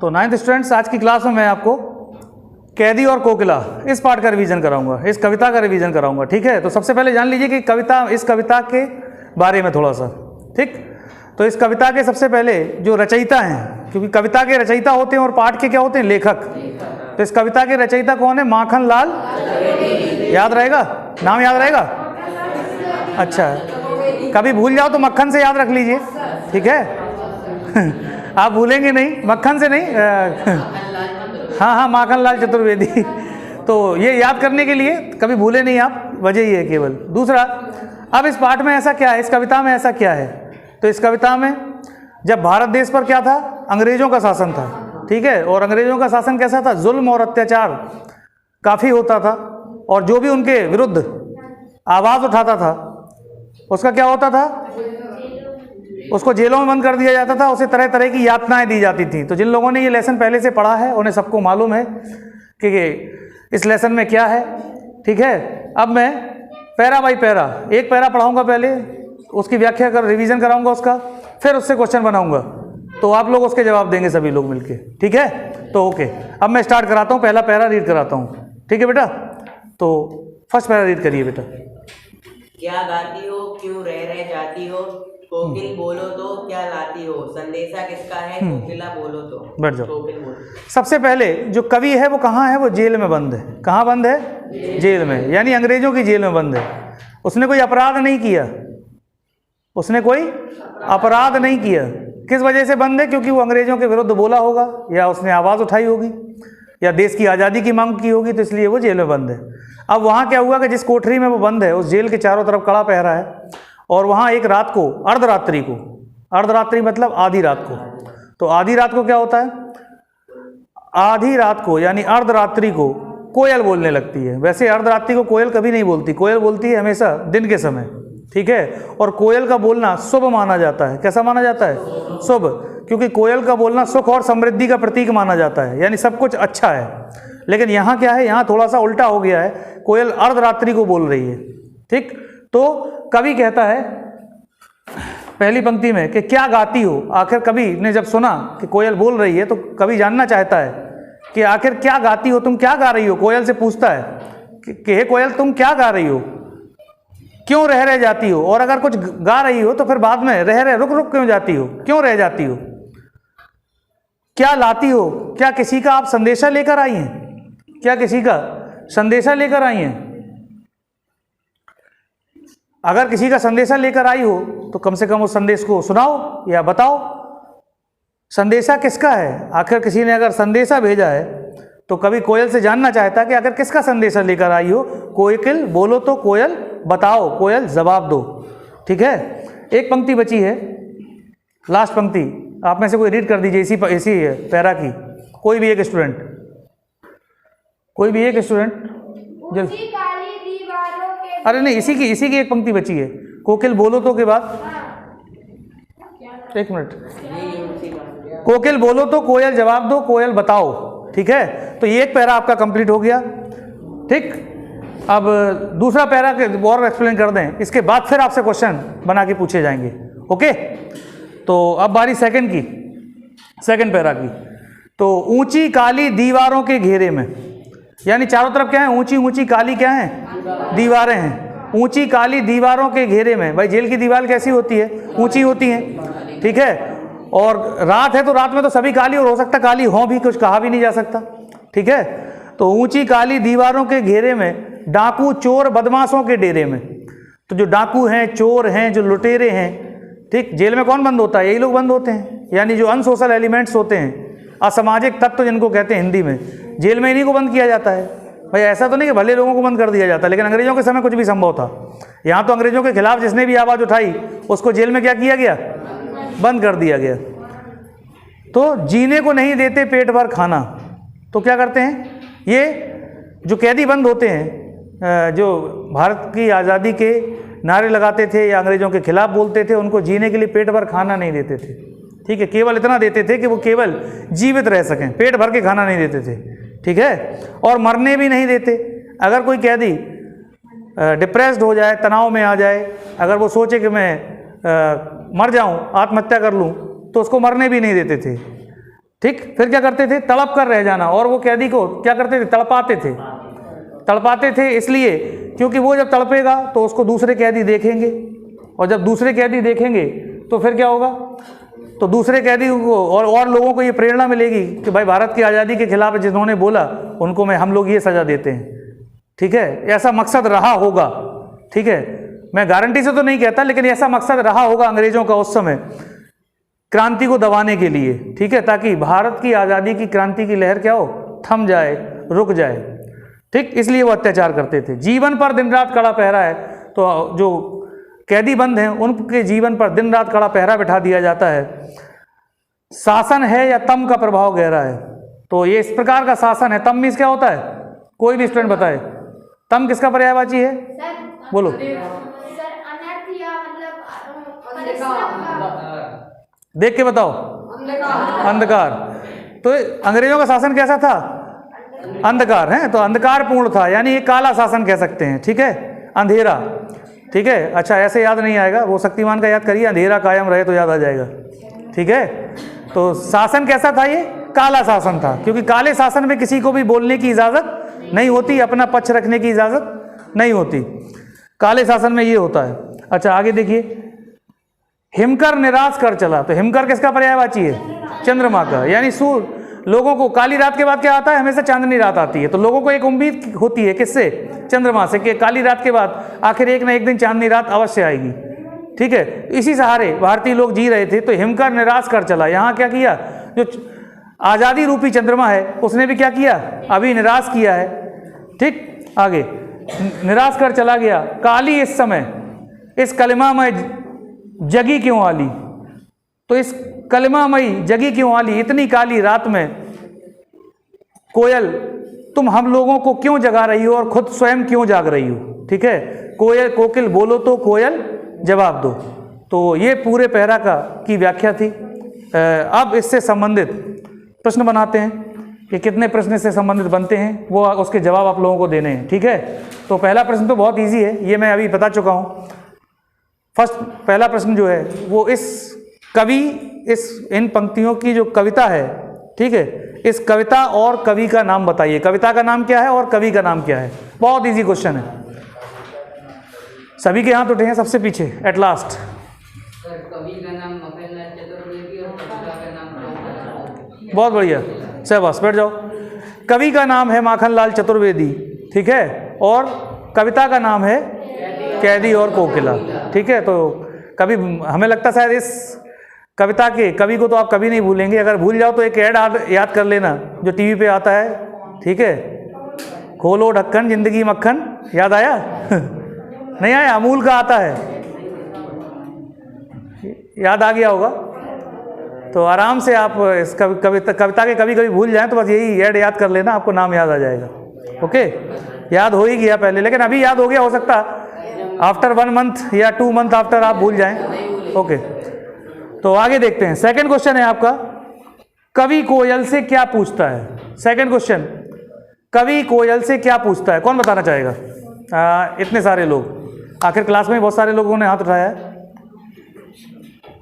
तो 9th students, आज की क्लास में मैं आपको कैदी और कोकिला इस पार्ट का रिवीजन कराऊंगा, इस कविता का रिवीजन कराऊंगा। ठीक है, तो सबसे पहले जान लीजिए कि इस कविता के बारे में थोड़ा सा। ठीक, तो इस कविता के सबसे पहले जो रचयिता हैं, क्योंकि कविता के रचयिता होते हैं और पाठ के क्या होते हैं, लेखक। तो इस कविता के रचयिता कौन है? माखन लाल। याद रहेगा, नाम याद रहेगा? अच्छा, कभी भूल जाओ तो मक्खन से याद रख लीजिए। ठीक है आप भूलेंगे नहीं, मक्खन से नहीं हाँ, माखन लाल चतुर्वेदी तो ये याद करने के लिए कभी भूले नहीं आप, वजह ही है केवल। दूसरा, अब इस पाठ में ऐसा क्या है, इस कविता में ऐसा क्या है? तो इस कविता में जब भारत देश पर क्या था, अंग्रेजों का शासन था। ठीक है, और अंग्रेजों का शासन कैसा था? जुल्म और अत्याचार काफ़ी होता था, और जो भी उनके विरुद्ध आवाज़ उठाता था उसका क्या होता था? उसको जेलों में बंद कर दिया जाता था, उसे तरह तरह की यातनाएं दी जाती थी। तो जिन लोगों ने ये लेसन पहले से पढ़ा है उन्हें सबको मालूम है कि इस लेसन में क्या है। ठीक है, अब मैं पैरा बाई पैरा, एक पैरा पढ़ाऊंगा पहले, उसकी व्याख्या कर रिवीजन कराऊंगा उसका, फिर उससे क्वेश्चन बनाऊंगा, तो आप लोग उसके जवाब देंगे सभी लोग मिलके। ठीक है, तो ओके, अब मैं स्टार्ट कराता हूँ, पहला पैरा रीड कराता हूँ। ठीक है बेटा, तो फर्स्ट पैरा रीड करिए बेटा। क्या गाती हो, क्यों रह जाती हो, कोकिल बोलो तो क्या लाती हो, संदेशा किसका है, कोकिला बोलो तो। बैठ जाओ। कोकिल बोलो। सबसे पहले जो कवि है वो कहाँ है? वो जेल में बंद है। कहाँ बंद है? जेल में, यानी अंग्रेजों की जेल में बंद है। उसने कोई अपराध नहीं किया, उसने कोई अपराध नहीं किया। किस वजह से बंद है? क्योंकि वो अंग्रेजों के विरुद्ध बोला होगा, या उसने आवाज़ उठाई होगी, या देश की आज़ादी की मांग की होगी, तो इसलिए वो जेल में बंद है। अब वहाँ क्या हुआ कि जिस कोठरी में वो बंद है उस जेल के चारों तरफ कड़ा पहरा है, और वहाँ एक रात को, अर्धरात्रि को, अर्धरात्रि मतलब आधी रात को, तो आधी रात को क्या होता है? आधी रात को यानी अर्धरात्रि को कोयल बोलने लगती है। वैसे अर्धरात्रि को कोयल कभी नहीं बोलती, कोयल बोलती है हमेशा दिन के समय। ठीक है, और कोयल का बोलना शुभ माना जाता है। कैसा माना जाता है? शुभ, क्योंकि कोयल का बोलना सुख और समृद्धि का प्रतीक माना जाता है, यानी सब कुछ अच्छा है। लेकिन यहाँ क्या है, यहाँ थोड़ा सा उल्टा हो गया है, कोयल अर्धरात्रि को बोल रही है। ठीक, तो कवि कहता है पहली पंक्ति में कि क्या गाती हो। आखिर कवि ने जब सुना कि कोयल बोल रही है तो कवि जानना चाहता है कि आखिर क्या गाती हो, तुम क्या गा रही हो। कोयल से पूछता है कि हे कोयल, तुम क्या गा रही हो, क्यों रह जाती हो, और अगर कुछ गा रही हो तो फिर बाद में रुक रुक क्यों जाती हो, क्यों रह जाती हो, क्या लाती हो, क्या किसी का आप संदेशा लेकर आई हैं, क्या किसी का संदेशा लेकर आई हैं। अगर किसी का संदेशा लेकर आई हो तो कम से कम उस संदेश को सुनाओ या बताओ। संदेशा किसका है? आखिर किसी ने अगर संदेशा भेजा है तो कभी कोयल से जानना चाहता है कि अगर किसका संदेशा लेकर आई हो। कोकिल बोलो तो कोयल बताओ, कोयल जवाब दो। ठीक है, एक पंक्ति बची है, लास्ट पंक्ति, आप में से कोई रीड कर दीजिए इसी पैरा की, कोई भी एक स्टूडेंट, कोई भी एक स्टूडेंट जल्दी। अरे नहीं, इसी की एक पंक्ति बची है, कोकिल बोलो तो के बाद। एक मिनट, कोकिल बोलो तो कोयल जवाब दो, कोयल बताओ। ठीक है, तो ये एक पैरा आपका कंप्लीट हो गया। ठीक, अब दूसरा पैरा के और एक्सप्लेन कर दें, इसके बाद फिर आपसे क्वेश्चन बना के पूछे जाएंगे। ओके, तो अब बारी सेकंड की, सेकंड पैरा की। तो ऊंची काली दीवारों के घेरे में, यानी चारों तरफ क्या है? ऊंची ऊंची काली क्या है? दीवारें हैं। ऊंची काली दीवारों के घेरे में, भाई जेल की दीवार कैसी होती है? ऊंची होती है। ठीक है, और रात है तो रात में तो सभी काली, और हो सकता काली हो भी, कुछ कहा भी नहीं जा सकता। ठीक है, तो ऊंची काली दीवारों के घेरे में, डाकू चोर बदमाशों के डेरे में। तो जो डाकू हैं, चोर हैं, जो लुटेरे हैं, ठीक, जेल में कौन बंद होता है? यही लोग बंद होते हैं, यानी जो अनसोशल एलिमेंट्स होते हैं, असामाजिक तत्व जिनको कहते हैं हिंदी में, जेल में इन्हीं को बंद किया जाता है। भाई ऐसा तो नहीं कि भले लोगों को बंद कर दिया जाता, लेकिन अंग्रेजों के समय कुछ भी संभव था। यहाँ तो अंग्रेजों के खिलाफ जिसने भी आवाज़ उठाई उसको जेल में क्या किया गया? बंद कर दिया गया। तो जीने को नहीं देते पेट भर खाना, तो क्या करते हैं ये जो कैदी बंद होते हैं, जो भारत की आज़ादी के नारे लगाते थे या अंग्रेजों के खिलाफ बोलते थे, उनको जीने के लिए पेट भर खाना नहीं देते थे। ठीक है, केवल इतना देते थे कि वो केवल जीवित रह सकें, पेट भर के खाना नहीं देते थे। ठीक है, और मरने भी नहीं देते। अगर कोई कैदी डिप्रेस्ड हो जाए, तनाव में आ जाए, अगर वो सोचे कि मैं मर जाऊं, आत्महत्या कर लूं, तो उसको मरने भी नहीं देते थे। ठीक, फिर क्या करते थे, तड़प कर रह जाना, और वो कैदी को क्या करते थे, तड़पाते थे। तड़पाते थे इसलिए क्योंकि वो जब तड़पेगा तो उसको दूसरे कैदी देखेंगे, और जब दूसरे कैदी देखेंगे तो फिर क्या होगा, तो दूसरे कैदी को और लोगों को ये प्रेरणा मिलेगी कि भाई भारत की आज़ादी के खिलाफ जिन्होंने बोला उनको हम लोग ये सज़ा देते हैं। ठीक है, ऐसा मकसद रहा होगा। ठीक है, मैं गारंटी से तो नहीं कहता, लेकिन ऐसा मकसद रहा होगा अंग्रेजों का उस समय क्रांति को दबाने के लिए। ठीक है, ताकि भारत की आज़ादी की क्रांति की लहर क्या हो, थम जाए, रुक जाए। ठीक, इसलिए वो अत्याचार करते थे। जीवन पर दिन रात कड़ा पहरा है, तो जो कैदी बंद हैं उनके जीवन पर दिन रात कड़ा पहरा बिठा दिया जाता है। शासन है या तम का प्रभाव गहरा है, तो ये इस प्रकार का शासन है। तम मीन्स क्या होता है, कोई भी स्टूडेंट बताए, तम किसका पर्यायवाची है, बोलो। देख के बताओ, अंधकार। तो अंग्रेजों का शासन कैसा था, अंधकार है, तो अंधकार पूर्ण था, यानी ये काला शासन कह सकते हैं। ठीक है, अंधेरा। ठीक है, अच्छा ऐसे याद नहीं आएगा, वो शक्तिमान का याद करिए, अंधेरा कायम रहे तो याद आ जाएगा। ठीक है, तो शासन कैसा था, ये काला शासन था, क्योंकि काले शासन में किसी को भी बोलने की इजाज़त नहीं होती, अपना पक्ष रखने की इजाज़त नहीं होती, काले शासन में ये होता है। अच्छा आगे देखिए, हिमकर निराश कर चला, तो हिमकर किसका पर्यायवाची है, चंद्रमा का, यानी सूर्य। लोगों को काली रात के बाद क्या आता है, हमेशा चांदनी रात आती है, तो लोगों को एक उम्मीद होती है किससे, चंद्रमा से, कि काली रात के बाद आखिर एक ना एक दिन चांदनी रात अवश्य आएगी। ठीक है, इसी सहारे भारतीय लोग जी रहे थे। तो हिमकर निराश कर चला, यहाँ क्या किया, जो आज़ादी रूपी चंद्रमा है उसने भी क्या किया, अभी निराश किया है। ठीक, आगे निराश कर चला गया। काली इस समय इस कलिमामय जगी क्यों आली, तो इस कलिमामयी जगी क्यों आली, इतनी काली रात में कोयल तुम हम लोगों को क्यों जगा रही हो और खुद स्वयं क्यों जाग रही हो। ठीक है, कोयल कोकिल बोलो तो कोयल जवाब दो। तो ये पूरे पैरा की व्याख्या थी। अब इससे संबंधित प्रश्न बनाते हैं कि कितने प्रश्न से संबंधित बनते हैं, वो उसके जवाब आप लोगों को देने हैं। ठीक है, तो पहला प्रश्न तो बहुत इजी है, ये मैं अभी बता चुका हूँ। पहला प्रश्न जो है वो इस कवि, इन पंक्तियों की जो कविता है, ठीक है, इस कविता और कवि का नाम बताइए। कविता का नाम क्या है और कवि का नाम क्या है, बहुत इजी क्वेश्चन है। सभी के हाथ उठे हैं सबसे पीछे, एट लास्ट। कवि का नाम माखनलाल चतुर्वेदी और कविता का नाम, बहुत बढ़िया, शाबाश, बैठ जाओ। कवि का नाम है माखनलाल चतुर्वेदी, ठीक है, और कविता का नाम है कैदी और कोकिला। ठीक है, तो कभी हमें लगता शायद इस कविता के कवि को तो आप कभी नहीं भूलेंगे, अगर भूल जाओ तो एक ऐड याद कर लेना जो टीवी पे आता है। ठीक है, खोलो ढक्कन जिंदगी मक्खन, याद आया? नहीं आया? अमूल का आता है, याद आ गया होगा। तो आराम से आप इस कविता के कभी भूल जाएं तो बस यही ऐड याद कर लेना, आपको नाम याद आ जाएगा। ओके, याद हो ही गया पहले, लेकिन अभी याद हो गया, हो सकता आफ्टर 1 मंथ या 2 मंथ आफ्टर आप भूल जाएं। ओके, तो आगे देखते हैं। सेकंड क्वेश्चन है आपका, कवि कोयल से क्या पूछता है। सेकंड क्वेश्चन, कवि कोयल से क्या पूछता है, कौन बताना चाहेगा? इतने सारे लोग, आखिर क्लास में बहुत सारे लोगों ने हाथ उठाया है,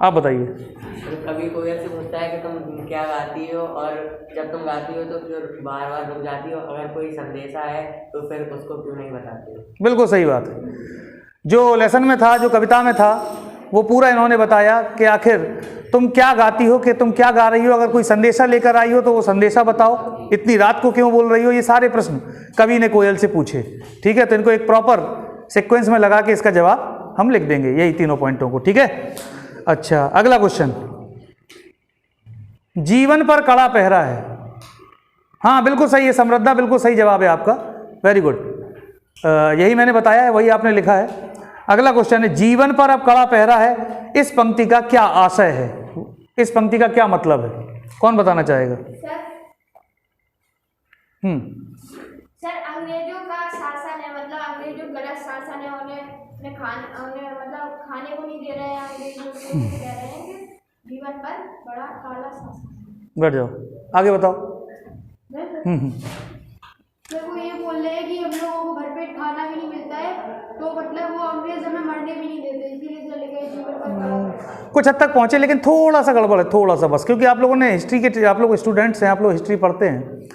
आप बताइए। कवि कोयल से पूछता है कि तुम क्या गाती हो, और जब तुम गाती हो तो फिर बार बार रुक जाती हो, अगर कोई संदेशा है तो फिर उसको क्यों नहीं बताती हो? बिल्कुल सही बात है, जो लेसन में था, जो कविता में था, वो पूरा इन्होंने बताया कि आखिर तुम क्या गाती हो, कि तुम क्या गा रही हो, अगर कोई संदेशा लेकर आई हो तो वो संदेशा बताओ, इतनी रात को क्यों बोल रही हो, ये सारे प्रश्न कवि ने कोयल से पूछे। ठीक है, तो इनको एक प्रॉपर सीक्वेंस में लगा के इसका जवाब हम लिख देंगे, यही तीनों पॉइंटों को। ठीक है, अच्छा अगला क्वेश्चन, जीवन पर कड़ा पहरा है। हाँ बिल्कुल सही है, समृद्धा बिल्कुल सही जवाब है आपका, वेरी गुड, यही मैंने बताया है, वही आपने लिखा है। अगला क्वेश्चन है, जीवन पर अब कड़ा पहरा है, इस पंक्ति का क्या आशय है, इस पंक्ति का क्या मतलब है, कौन बताना चाहेगा? सर अंग्रेजों का शासन है, मतलब अंग्रेजों गलत शासन है, उन्हें मतलब खाने को नहीं दे रहे हैं, अंग्रेजों को कह रहे हैं कि जीवन पर बड़ा काला शासन। बैठ जाओ, आगे बताओ। तो वो ये बोल रहे हैं कि हम लोगों को भरपेट खाना भी नहीं मिलता है, तो मतलब वो अंग्रेज हमें मरने भी नहीं देते, इसीलिए चले गए जीवन पर। कुछ हद तक पहुँचे, लेकिन थोड़ा सा गड़बड़ है, थोड़ा सा बस, क्योंकि आप लोगों ने हिस्ट्री के, आप लोग स्टूडेंट्स हैं, आप लोग हिस्ट्री पढ़ते हैं,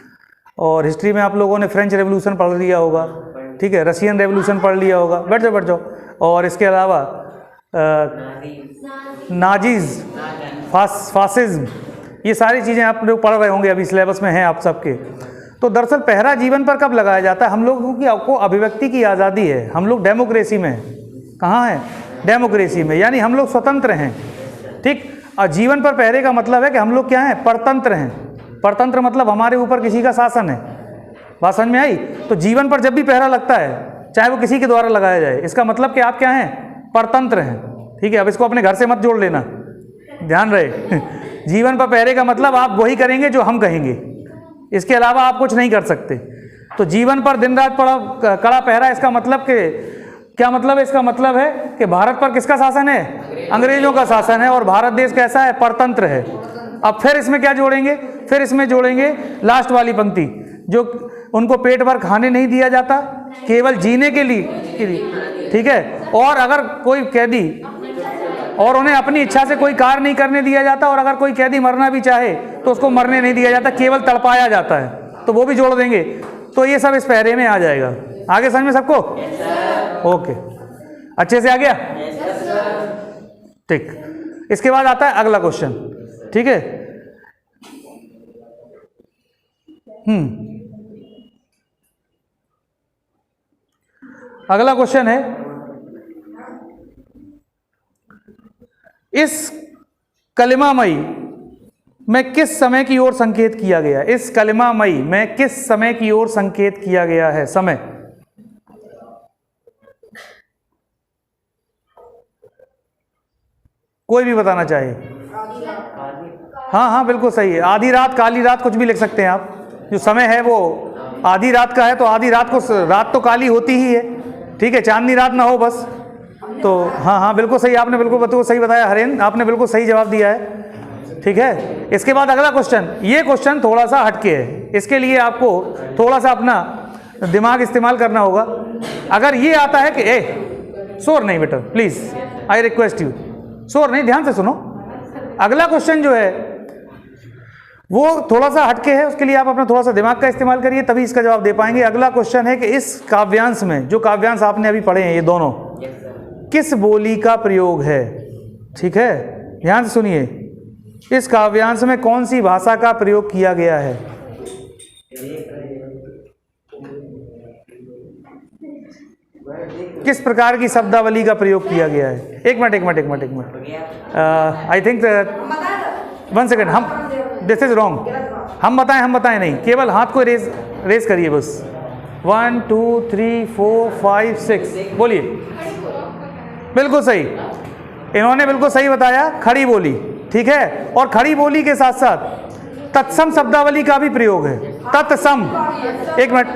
और हिस्ट्री में आप लोगों ने फ्रेंच रेवोल्यूशन पढ़ लिया होगा, ठीक है, रशियन रेवोल्यूशन पढ़ लिया होगा, बैठ जाओ बैठ जाओ। और इसके अलावा नाजीज, फासिज्म, ये सारी चीज़ें आप लोग पढ़ रहे होंगे, अभी सिलेबस में हैं आप सबके। तो दरअसल पहरा जीवन पर कब लगाया जाता है? हम लोगों की आपको अभिव्यक्ति की आज़ादी है, हम लोग डेमोक्रेसी में हैं। कहाँ हैं? डेमोक्रेसी में, यानी हम लोग स्वतंत्र हैं, ठीक। और जीवन पर पहरे का मतलब है कि हम लोग क्या हैं? परतंत्र हैं। परतंत्र मतलब हमारे ऊपर किसी का शासन है। बात समझ में आई? तो जीवन पर जब भी पहरा लगता है, चाहे वो किसी के द्वारा लगाया जाए, इसका मतलब कि आप क्या हैं? परतंत्र हैं, ठीक है। अब इसको अपने घर से मत जोड़ लेना, ध्यान रहे। जीवन पर पहरे का मतलब आप वही करेंगे जो हम कहेंगे, इसके अलावा आप कुछ नहीं कर सकते। तो जीवन पर दिन रात कड़ा पहरा, इसका मतलब कि क्या मतलब है? इसका मतलब है कि भारत पर किसका शासन है? अंग्रेजों का शासन है, और भारत देश कैसा है? परतंत्र है। अब फिर इसमें क्या जोड़ेंगे? फिर इसमें जोड़ेंगे लास्ट वाली पंक्ति, जो उनको पेट भर खाने नहीं दिया जाता, केवल जीने के लिए, ठीक है। और अगर कोई कैदी, और उन्हें अपनी इच्छा से कोई कार्य नहीं करने दिया जाता, और अगर कोई कैदी मरना भी चाहे तो उसको मरने नहीं दिया जाता, केवल तड़पाया जाता है, तो वो भी जोड़ देंगे। तो ये सब इस पहरे में आ जाएगा। आगे समझ में सबको? ओके, अच्छे से आ गया, ठीक। इसके बाद आता है अगला क्वेश्चन, ठीक है। अगला क्वेश्चन है, इस कलिमामयी में किस समय की ओर संकेत किया गया? इस कलिमामयी में किस समय की ओर संकेत किया गया है? समय, कोई भी बताना चाहे। हाँ हाँ बिल्कुल सही है, आधी रात, काली रात, कुछ भी लिख सकते हैं आप। जो समय है वो आधी रात का है, तो आधी रात को, रात तो काली होती ही है, ठीक है, चांदनी रात ना हो बस। तो हाँ हाँ बिल्कुल सही, आपने बिल्कुल सही बताया हरेन, आपने बिल्कुल सही जवाब दिया है, ठीक है। इसके बाद अगला क्वेश्चन, ये क्वेश्चन थोड़ा सा हटके है, इसके लिए आपको थोड़ा सा अपना दिमाग इस्तेमाल करना होगा। अगर ये आता है कि शोर नहीं बेटा प्लीज़, आई रिक्वेस्ट यू, शोर नहीं, ध्यान से सुनो। अगला क्वेश्चन जो है वो थोड़ा सा हटके है, उसके लिए आप अपना थोड़ा सा दिमाग का इस्तेमाल करिए, तभी इसका जवाब दे पाएंगे। अगला क्वेश्चन है कि इस काव्यांश में, जो काव्यांश आपने अभी पढ़े हैं ये दोनों, किस बोली का प्रयोग है? ठीक है, ध्यान से सुनिए। इस काव्यांश में कौन सी भाषा का प्रयोग किया गया है? किस प्रकार की शब्दावली का प्रयोग किया गया है? एक मिनट, आई थिंक 1 सेकेंड, हम, दिस इज रॉन्ग, हम बताएं नहीं, केवल हाथ को रेज करिए बस। 1 2 3 4 5 6, बोलिए। बिल्कुल सही, इन्होंने बिल्कुल सही बताया, खड़ी बोली, ठीक है। और खड़ी बोली के साथ साथ तत्सम शब्दावली का भी प्रयोग है। तत्सम, एक मिनट,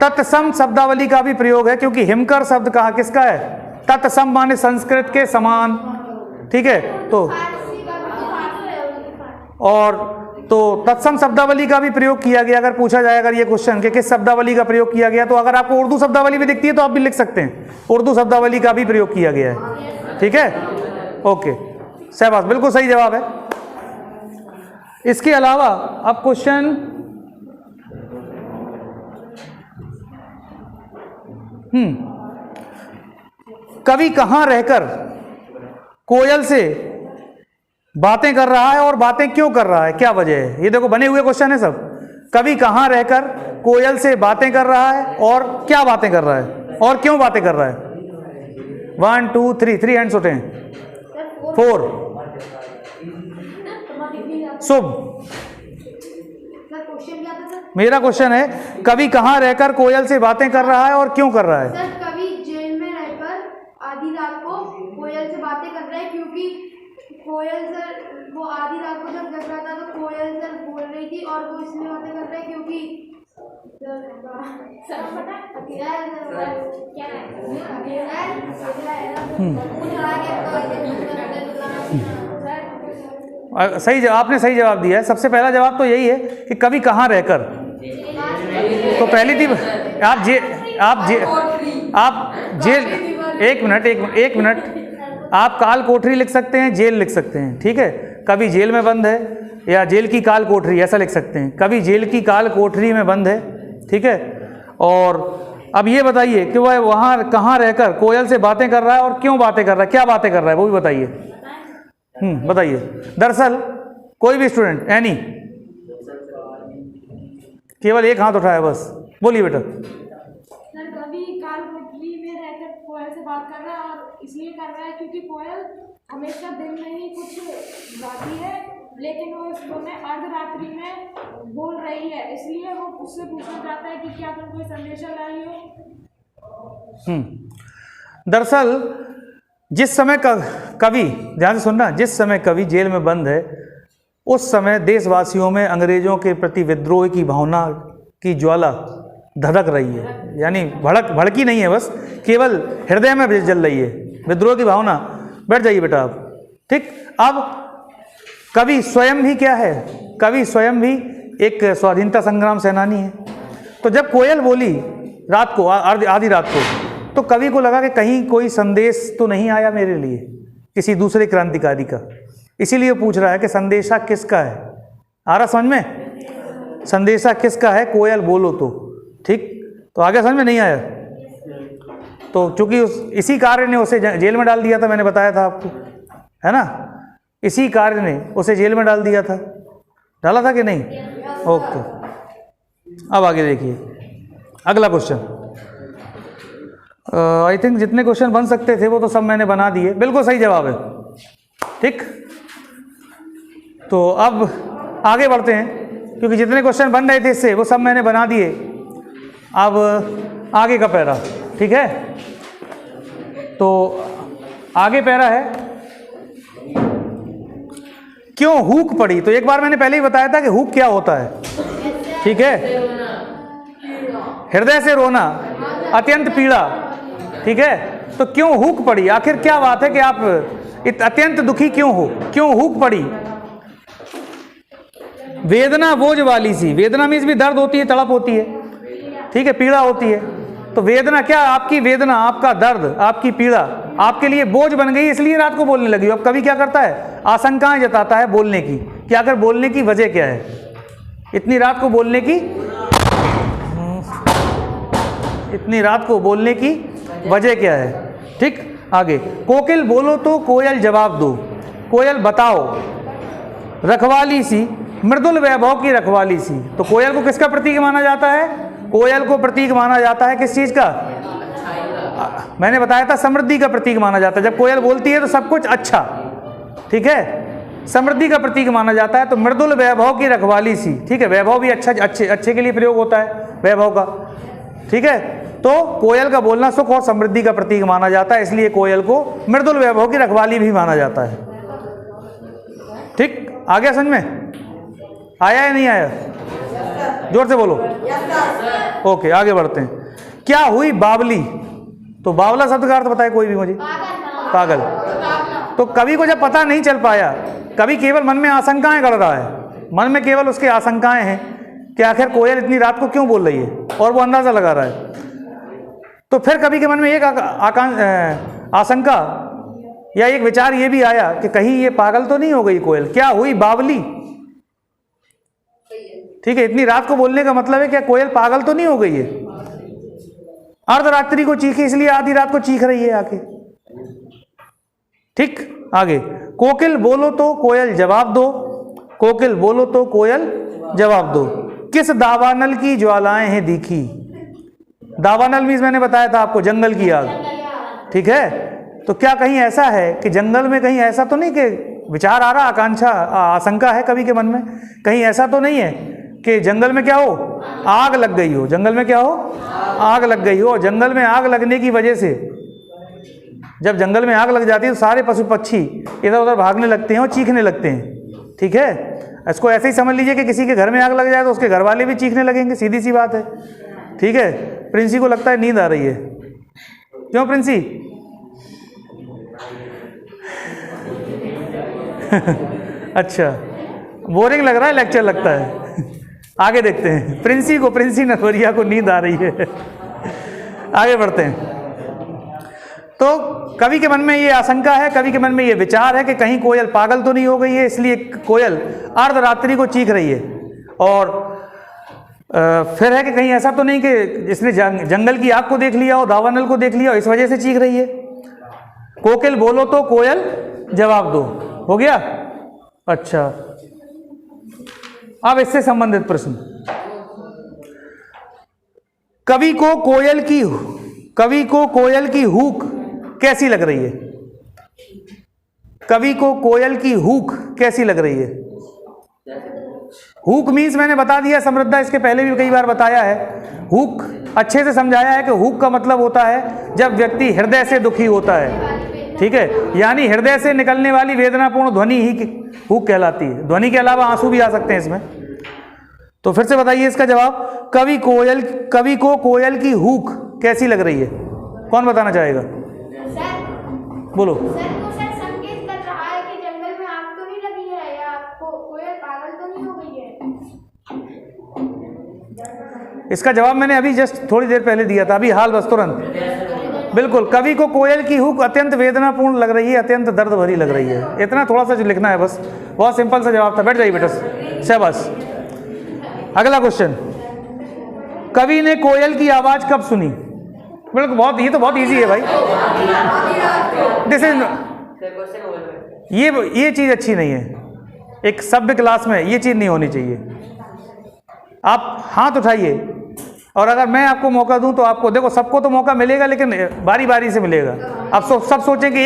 तत्सम शब्दावली का भी प्रयोग है, क्योंकि हिमकर शब्द कहा किसका है? तत्सम माने संस्कृत के समान, ठीक है। तो और तो तत्सम शब्दावली का भी प्रयोग किया गया। अगर पूछा जाए अगर ये क्वेश्चन कि किस शब्दावली का प्रयोग किया गया, तो अगर आपको उर्दू शब्दावली भी दिखती है तो आप भी लिख सकते हैं, उर्दू शब्दावली का भी प्रयोग किया गया है, ठीक है। ओके, शाबाश, बिल्कुल सही जवाब है। इसके अलावा अब क्वेश्चन कवि कहां रहकर कोयल से बातें कर रहा है और बातें क्यों कर रहा है, क्या वजह है? ये देखो बने हुए क्वेश्चन है सब। कवि कहां रहकर कोयल से बातें कर रहा है और क्या बातें कर रहा है और क्यों बातें कर रहा है? 1 2 3 हैंड्स उठे हैं। 4, शुभ। मेरा क्वेश्चन है, कवि कहां रहकर कोयल से बातें कर रहा है और क्यों कर रहा है? सर, कवि जेल में रहकर आधी रात को कोयल से बातें कर रहा है, क्योंकि कोयल सर वो आधी रात को जब जग रहा था तो कोयल सर बोल रही थी, और वो इसलिए बातें कर रहे हैं क्योंकि सही जवाब, आपने सही जवाब दिया है। सबसे पहला जवाब तो यही है कि कवि कहाँ रहकर, तो पहली थी आप जेल, एक मिनट, आप काल कोठरी लिख सकते हैं, जेल लिख सकते हैं, ठीक है। कभी जेल में बंद है या जेल की काल कोठरी, ऐसा लिख सकते हैं। कभी जेल की काल कोठरी में बंद है, ठीक है। और अब ये बताइए कि वह वहाँ कहाँ रहकर कोयल से बातें कर रहा है और क्यों बातें कर रहा है, क्या बातें कर रहा है, वो भी बताइए। बताइए। दरअसल कोई भी स्टूडेंट, एनी, केवल एक हाथ उठाया बस, बोलिए बेटा। सर कभी काल कोठरी में रहकर कोयल से बात कर रहा है और इसलिए कर रहा है क्योंकि कोयल हमेशा दिन में ही कुछ गाती है, लेकिन वो इस समय अर्धरात्रि में बोल रही है, इसलिए वो उससे पूछना चाहता है कि क्या तुम कोई संदेशा लाई हो। दरअसल जिस समय कवि, ध्यान से सुनना, जिस समय कवि जेल में बंद है उस समय देशवासियों में अंग्रेजों के प्रति विद्रोह की भावना की ज्वाला धधक रही है, यानी भड़की नहीं है, बस केवल हृदय में जल रही है विद्रोह की भावना। बैठ जाइए बेटा आप, ठीक। अब कवि स्वयं भी क्या है, कवि स्वयं भी एक स्वाधीनता संग्राम सेनानी है। तो जब कोयल बोली रात को, आधी रात को, तो कवि को लगा कि कहीं कोई संदेश तो नहीं आया मेरे लिए किसी दूसरे क्रांतिकारी का, इसीलिए पूछ रहा है कि संदेशा किसका है। आ रहा समझ में? संदेशा किसका है, कोयल बोलो तो, ठीक। तो आगे समझ में नहीं आया? तो चूंकि इसी कार्य ने उसे जेल में डाल दिया था, मैंने बताया था आपको, है ना। इसी कार्य ने उसे जेल में डाल दिया था, डाला था कि नहीं? ओके। अब आगे देखिए अगला क्वेश्चन। आई थिंक जितने क्वेश्चन बन सकते थे वो तो सब मैंने बना दिए, बिल्कुल सही जवाब है, ठीक। तो अब आगे बढ़ते हैं, क्योंकि जितने क्वेश्चन बन रहे थे इससे वो सब मैंने बना दिए। अब आगे का पैरा, ठीक है। तो आगे पैरा है क्यों हुक पड़ी। तो एक बार मैंने पहले ही बताया था कि हुक क्या होता है, ठीक है। हृदय से रोना, अत्यंत पीड़ा, ठीक है। तो क्यों हुक पड़ी, आखिर क्या बात है कि आप अत्यंत दुखी क्यों हो, क्यों हुक पड़ी। वेदना बोझ वाली सी, वेदना मीन्स भी दर्द होती है, तड़प होती है, ठीक है, पीड़ा होती है। तो वेदना क्या, आपकी वेदना, आपका दर्द, आपकी पीड़ा आपके लिए बोझ बन गई, इसलिए रात को बोलने लगी। अब कवि क्या करता है, आशंकाएं जताता है बोलने की, कि आखिर बोलने की वजह क्या है, इतनी रात को बोलने की, इतनी रात को बोलने की वजह क्या है, ठीक। आगे, कोकिल बोलो तो कोयल जवाब दो, कोयल बताओ, रखवाली सी, मृदुल वैभव की रखवाली सी। तो कोयल को किसका प्रतीक माना जाता है, कोयल को प्रतीक माना जाता है किस चीज का, मैंने बताया था समृद्धि का प्रतीक माना जाता है। जब कोयल बोलती है तो सब कुछ अच्छा, ठीक है, समृद्धि का प्रतीक माना जाता है। तो मृदुल वैभव की रखवाली सी, ठीक है, वैभव भी अच्छा, अच्छे के लिए प्रयोग होता है वैभव का, ठीक है। तो कोयल का बोलना सुख और समृद्धि का प्रतीक माना जाता है, इसलिए कोयल को मृदुल वैभव की रखवाली भी माना जाता है, ठीक। आ गया समझ में? आया या नहीं आया? जोर से बोलो। ओके, आगे बढ़ते हैं। क्या हुई बावली। तो बावला शब्द का अर्थ बताए कोई भी मुझे, पागल। तो कवि को जब पता नहीं चल पाया, कवि केवल मन में आशंकाएं गढ़ रहा है, मन में केवल उसके आशंकाएं हैं कि आखिर कोयल इतनी रात को क्यों बोल रही है, और वो अंदाजा लगा रहा है। तो फिर कवि के मन में एक आशंका या एक विचार ये भी आया कि कहीं ये पागल तो नहीं हो गई कोयल। क्या हुई बावली, ठीक है, इतनी रात को बोलने का मतलब है क्या कोयल पागल तो नहीं हो गई है। अर्धरात्रि को चीखी, इसलिए आधी रात को चीख रही है आके, ठीक। आगे, कोकिल बोलो तो कोयल जवाब दो, कोकिल बोलो तो कोयल जवाब दो, किस दावानल की ज्वालाएं हैं दिखी। दावानल मीन्स मैंने बताया था आपको, जंगल की आग, ठीक है। तो क्या कहीं ऐसा है कि जंगल में, कहीं ऐसा तो नहीं कि विचार आ रहा, आकांक्षा, आशंका है कवि के मन में, कहीं ऐसा तो नहीं है कि जंगल में क्या हो, आग लग गई हो, जंगल में क्या हो, आग लग गई हो। जंगल में आग लगने की वजह से, जब जंगल में आग लग जाती है तो सारे पशु पक्षी इधर उधर भागने लगते हैं और चीखने लगते हैं, ठीक है। इसको ऐसे ही समझ लीजिए कि किसी के घर में आग लग जाए तो उसके घर वाले भी चीखने लगेंगे, सीधी सी बात है, ठीक है। प्रिंसी को लगता है नींद आ रही है, क्यों प्रिंसी? अच्छा, बोरिंग लग रहा है लेक्चर, लगता है। आगे देखते हैं, प्रिंसी नथवरिया को नींद आ रही है। आगे बढ़ते हैं। तो कवि के मन में ये आशंका है, कवि के मन में ये विचार है कि कहीं कोयल पागल तो नहीं हो गई है, इसलिए कोयल अर्धरात्रि को चीख रही है। और फिर है कि कहीं ऐसा तो नहीं कि इसने जंगल की आग को देख लिया हो, दावानल को देख लिया हो, इस वजह से चीख रही है। कोकिल बोलो तो कोयल जवाब दो, हो गया। अच्छा, अब इससे संबंधित प्रश्न, कवि को कोयल की हूक कैसी लग रही है? कवि को कोयल की हूक कैसी लग रही है? हुक मीन्स मैंने बता दिया समृद्धा, इसके पहले भी कई बार बताया है। हुक अच्छे से समझाया है कि हुक का मतलब होता है जब व्यक्ति हृदय से दुखी होता है, ठीक है, यानी हृदय से निकलने वाली वेदनापूर्ण ध्वनि ही हुक कहलाती है। ध्वनि के अलावा आंसू भी आ सकते हैं इसमें। तो फिर से बताइए इसका जवाब, कवि को कोयल की हुक कैसी लग रही है? कौन बताना चाहेगा? बोलो। सर वो सर संकेत कर रहा है कि जंगल में आग तो नहीं लगी है, या कोयल पागल तो नहीं हो गई है। इसका जवाब मैंने अभी जस्ट थोड़ी देर पहले दिया था, अभी हाल बस तुरंत। बिल्कुल, कवि को कोयल की हुक अत्यंत वेदनापूर्ण लग रही है, अत्यंत दर्द भरी लग रही है। इतना थोड़ा सा जो लिखना है बस, बहुत सिंपल सा जवाब था। बैठ जाइए बेटा, शाबाश। अगला क्वेश्चन, कवि ने कोयल की आवाज कब सुनी? बिल्कुल, बहुत, ये तो बहुत इजी है भाई। दिस इज, ये चीज अच्छी नहीं है, एक सभ्य क्लास में ये चीज नहीं होनी चाहिए। आप हाथ उठाइए और अगर मैं आपको मौका दूं तो आपको, देखो सबको तो मौका मिलेगा लेकिन बारी बारी से मिलेगा। आप सब सोचें कि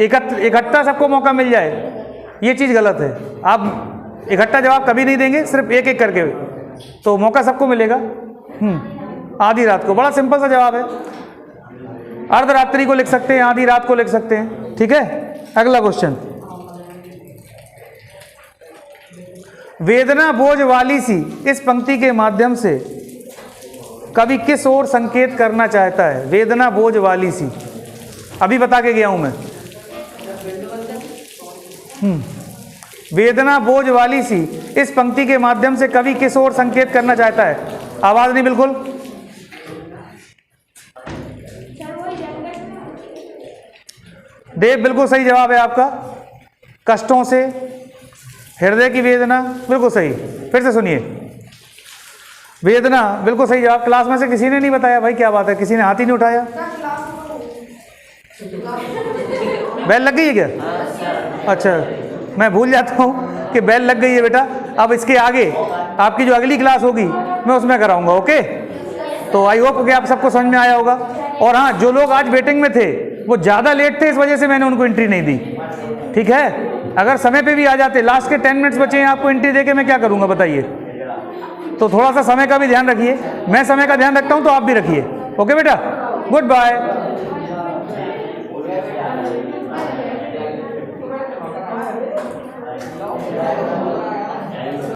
इकट्ठा सबको मौका मिल जाए, ये चीज़ गलत है। आप इकट्ठा जवाब कभी नहीं देंगे, सिर्फ एक एक करके, तो मौका सबको मिलेगा। आधी रात को, बड़ा सिंपल सा जवाब है। अर्धरात्रि को लिख सकते हैं, आधी रात को लिख सकते हैं, ठीक है। अगला क्वेश्चन, वेदना बोझ वाली सी इस पंक्ति के माध्यम से कवि किस ओर संकेत करना चाहता है? वेदना बोझ वाली सी, अभी बता के गया हूं मैं। वेदना बोझ वाली सी इस पंक्ति के माध्यम से कवि किस ओर संकेत करना चाहता है? आवाज नहीं, बिल्कुल। देव, बिल्कुल सही जवाब है आपका। कष्टों से, हृदय की वेदना, बिल्कुल सही। फिर से सुनिए, वेदना, बिल्कुल सही जवाब। क्लास में से किसी ने नहीं बताया भाई, क्या बात है, किसी ने हाथ ही नहीं उठाया। बेल लग गई है क्या? अच्छा, मैं भूल जाता हूँ कि बेल लग गई है बेटा। अब इसके आगे आपकी जो अगली क्लास होगी मैं उसमें कराऊंगा, ओके। तो आई होप कि आप सबको समझ में आया होगा। और हाँ, जो लोग आज वेटिंग में थे वो ज़्यादा लेट थे, इस वजह से मैंने उनको एंट्री नहीं दी, ठीक है। अगर समय पे भी आ जाते, लास्ट के 10 मिनट्स बचे हैं, आपको एंट्री देके मैं क्या करूँगा बताइए। तो थोड़ा सा समय का भी ध्यान रखिए, मैं समय का ध्यान रखता हूँ तो आप भी रखिए, ओके बेटा। Good bye.